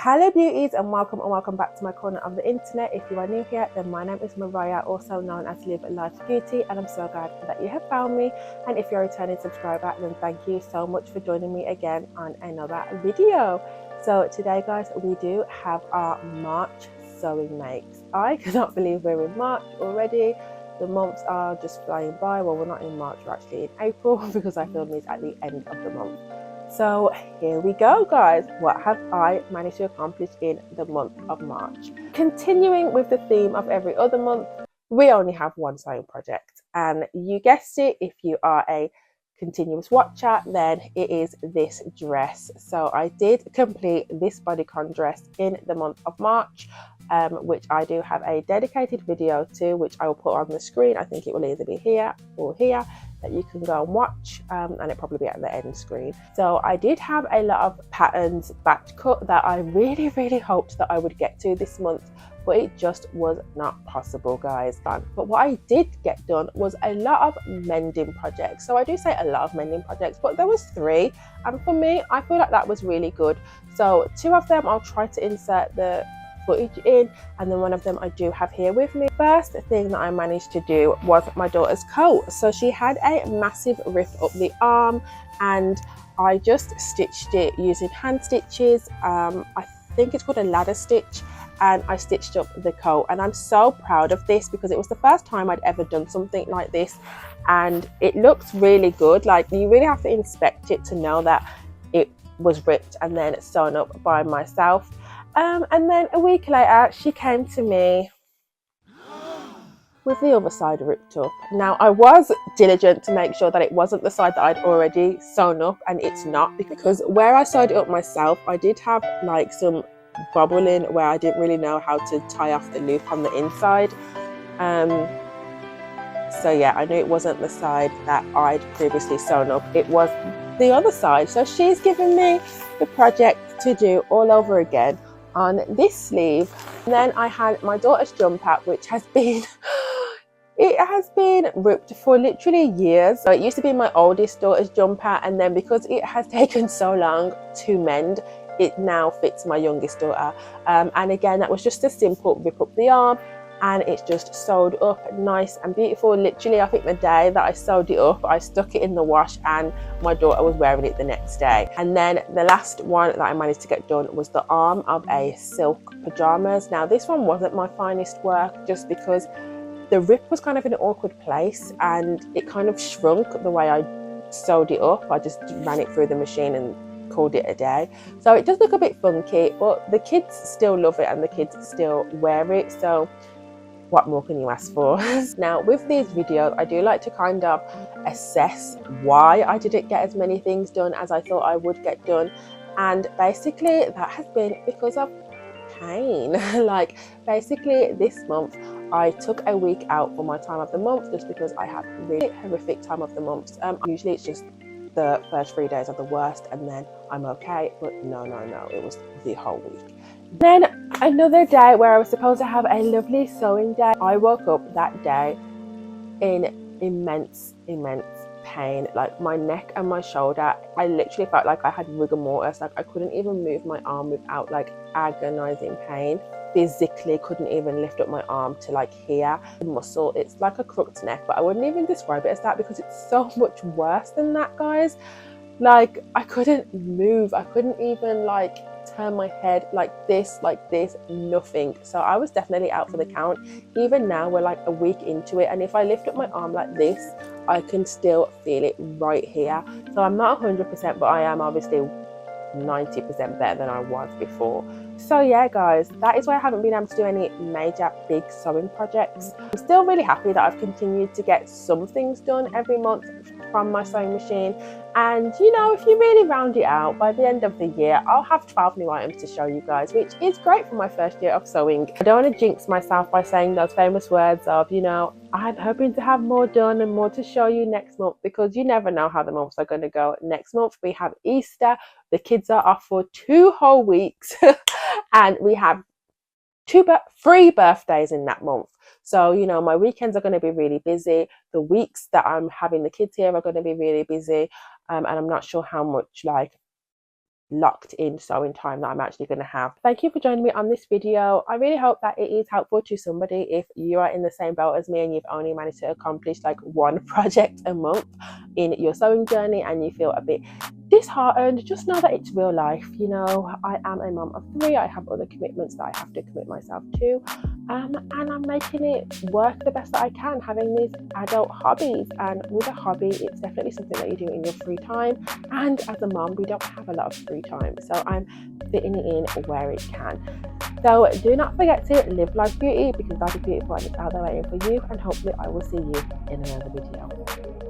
Hello beauties, and welcome back to my corner of the internet. If you are new here, then my name is Mariah, also known as Live Life Beauty, and I'm so glad that you have found me. And if you're a returning subscriber, then thank you so much for joining me again on another video. So today guys, we do have our March sewing makes. I cannot believe we're in March already. The months are just flying by. Well, we're not in March, we're actually in April because I filmed these at the end of the month. So here we go guys, what have I managed to accomplish in the month of March? Continuing with the theme of every other month, we only have one sewing project, and you guessed it, if you are a continuous watcher, then it is this dress. So I did complete this bodycon dress in the month of March, which I do have a dedicated video to, which I will put on the screen. I think it will either be here or here, that you can go and watch, and it'll probably be at the end screen. So I did have a lot of patterns batch cut that I really hoped that I would get to this month, but it just was not possible guys. But what I did get done was a lot of mending projects. So I do say a lot of mending projects, but there was 3, and for me I feel like that was really good. So 2 of them I'll try to insert the footage in, and then one of them I do have here with me. First thing that I managed to do was my daughter's coat. So she had a massive rip up the arm, and I just stitched it using hand stitches. I think it's called a ladder stitch, and I stitched up the coat, and I'm so proud of this because it was the first time I'd ever done something like this, and it looks really good. Like, you really have to inspect it to know that it was ripped and then sewn up by myself. And then a week later she came to me with the other side ripped up. Now I was diligent to make sure that it wasn't the side that I'd already sewn up, and it's not, because where I sewed it up myself I did have like some bobbling where I didn't really know how to tie off the loop on the inside. So yeah, I knew it wasn't the side that I'd previously sewn up, it was the other side. So she's given me the project to do all over again on this sleeve. And then I had my daughter's jumper, which has been it has been ripped for literally years. So it used to be my oldest daughter's jumper, and then because it has taken so long to mend, it now fits my youngest daughter. And again, that was just a simple rip up the arm, and it's just sewed up nice and beautiful. Literally, I think the day that I sewed it up, I stuck it in the wash and my daughter was wearing it the next day. And then the last one that I managed to get done was the arm of a silk pajamas. Now this one wasn't my finest work, just because the rip was kind of in an awkward place and it kind of shrunk the way I sewed it up. I just ran it through the machine and called it a day. So it does look a bit funky, but the kids still love it and the kids still wear it. So what more can you ask for? Now with these videos I do like to kind of assess why I didn't get as many things done as I thought I would get done, and basically that has been because of pain. Like, basically this month I took a week out for my time of the month just because I have really horrific time of the months. Usually it's just the first 3 days are the worst and then I'm okay, but no, it was the whole week. Then another day where I was supposed to have a lovely sewing day, I woke up that day in immense pain. Like, my neck and my shoulder, I literally felt like I had rigor mortis. Like, I couldn't even move my arm without like agonizing pain. Physically couldn't even lift up my arm to like here. The muscle, it's like a crooked neck, but I wouldn't even describe it as that because it's so much worse than that guys. Like, I couldn't move, I couldn't even like turn my head like this, nothing. So I was definitely out for the count. Even now we're like a week into it, and if I lift up my arm like this I can still feel it right here. So I'm not 100%, but I am obviously 90% better than I was before. So yeah guys, that is why I haven't been able to do any major big sewing projects. I'm still really happy that I've continued to get some things done every month from my sewing machine, and you know, if you really round it out, by the end of the year I'll have 12 new items to show you guys, which is great for my first year of sewing. I don't want to jinx myself by saying those famous words of, you know, I'm hoping to have more done and more to show you next month, because you never know how the months are going to go. Next month we have Easter, the kids are off for 2 whole weeks and we have 3 birthdays in that month. So, you know, my weekends are going to be really busy. The weeks that I'm having the kids here are going to be really busy, and I'm not sure how much like locked in sewing time that I'm actually going to have. Thank you for joining me on this video. I really hope that it is helpful to somebody. If you are in the same boat as me and you've only managed to accomplish like one project a month in your sewing journey and you feel a bit disheartened, just know that it's real life. You know, I am a mom of 3. I have other commitments that I have to commit myself to, and I'm making it work the best that I can, having these adult hobbies. And with a hobby, it's definitely something that you do in your free time, and as a mom we don't have a lot of free time, so I'm fitting it in where it can. So do not forget to live life beauty, because life is beautiful and it's out there waiting for you, and hopefully I will see you in another video.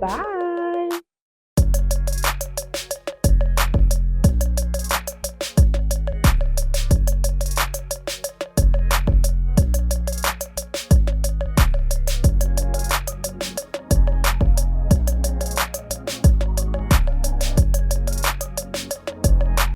Bye.